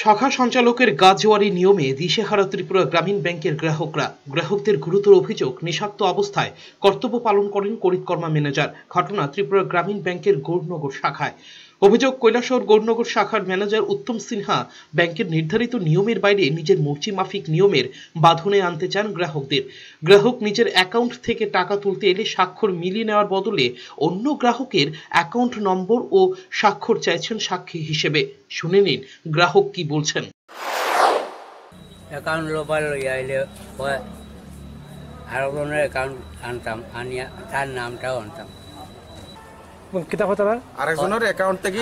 শাখা সঞ্চালকের গাজওয়ারি নিয়মে দিশেহারা ত্রিপুরা গ্রামীণ ব্যাংকের গ্রাহকরা। গ্রাহকদের গুরুতর অভিযোগ, নেশাক্ত অবস্থায় কর্তব্য পালন করেন করিতকর্মা ম্যানেজার। ঘটনা ত্রিপুরা গ্রামীণ ব্যাংকের গৌরনগর শাখায়। অভিযোগ, কৈলাসহর গৌরনগর শাখার ম্যানেজার উত্তম সিনহা ব্যাংকের নির্ধারিত নিয়মের বাইরে নিজের মর্জি মাফিক নিয়মের বাঁধনে আনতে চান গ্রাহকদের। গ্রাহক নিজের অ্যাকাউন্ট থেকে টাকা তুলতে এলে স্বাক্ষর মিলিয়ে নেওয়ার বদলে অন্য গ্রাহকের অ্যাকাউন্ট নম্বর ও স্বাক্ষর চাইছেন সাক্ষী হিসেবে। শুনে নিন গ্রাহক কি বলছেন। অ্যাকাউন্ট লোপার লইয়া আইলে আরো জনের অ্যাকাউন্ট আনতাম, আনিয়া তার নামটাও আনতাম। কিতা কথা আরেকজনের অ্যাকাউন্ট থেকে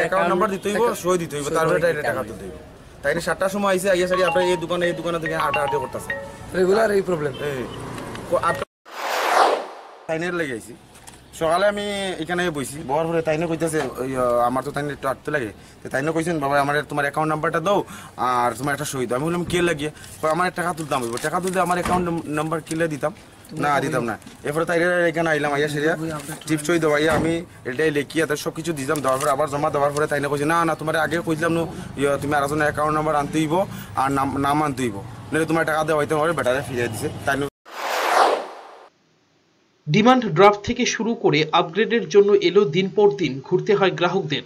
অ্যাকাউন্ট নাম্বার দিতে হইব, সই দিতে হইব, তারপরে টাকা তুলতে হইব। তাই 7টার সময় আইছে, আইয়া সারি আপনার এই দোকানে থেকে হাঁটাহাঁটি করতেছে। রেগুলার এই প্রবলেম। তাইনের লেগে আইছি। সকালে আমি এখানে বইছি, বড় পরে তাইনে কইতেছে আমার তো তাইনে একটু আটতে লাগে। তাইনে কইছেন, বাবা আমার তোমার অ্যাকাউন্ট নাম্বারটা দাও আর তোমার একটা সই দাও। আমি বললাম কে লাগিয়ে, আমার টাকা তুলতাম, টাকা তুলতে আমার অ্যাকাউন্ট নাম্বার কিলে দিতাম না, দিতাম না। এরপরে তাই এখানে আইলাম, আইয়া সেরিয়া টিপ সই দেওয়া, আমি এটাই লেখিয়া সব কিছু দিতাম। দেওয়ার পরে আবার জমা দেওয়ার পরে তাইনে কইছে, না না তোমার আগে কইলাম না তুমি আরেকজনের অ্যাকাউন্ট নাম্বার আনতে হইব আর নাম আনতে হইব, নাহলে তোমার টাকা দেওয়া হইতে পারে। বেটারে ফিরিয়ে দিছে। তাই ডিমান্ড ড্রাফট থেকে শুরু করে আপগ্রেডের জন্য এলো দিন পর দিন ঘুরতে হয় গ্রাহকদের।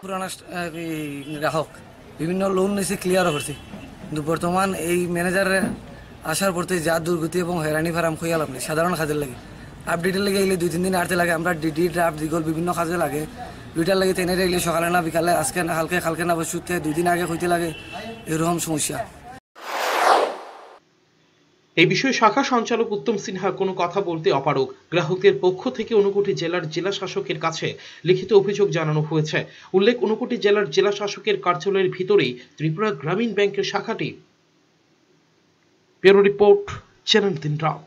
পুরানা গ্রাহক বিভিন্ন লোন নিয়েছে, ক্লিয়ারও করছে, কিন্তু বর্তমান এই ম্যানেজারের আসার পরতে যা দুর্গতি এবং হয়রানি ফারাম হইয়া লাভ নেই। সাধারণ কাজের লাগে আপডেটের লেগে এলে 2-3 দিন আটতে লাগে। আমরা ডিডি ড্রাফট দিগল বিভিন্ন কাজে লাগে, দুইটার লাগে তেনে এলে সকালে না বিকালে, আজকে না কালকে না বসুতে 2 দিন আগে হইতে লাগে, এরকম সমস্যা। এই বিষয়ে শাখা সঞ্চালক উত্তম সিনহা কোনো কথা বলতে অপারগ। গ্রাহকদের পক্ষ থেকে ঊনকোটি জেলার জেলা শাসকের কাছে লিখিত অভিযোগ জানানো হয়েছে। উল্লেখ, ঊনকোটি জেলার জেলা শাসকের কার্যালয়ের ভিতরেই ত্রিপুরা গ্রামীণ ব্যাংকের শাখাটি। ব্যুরো রিপোর্ট, চ্যানেল 3 রাত।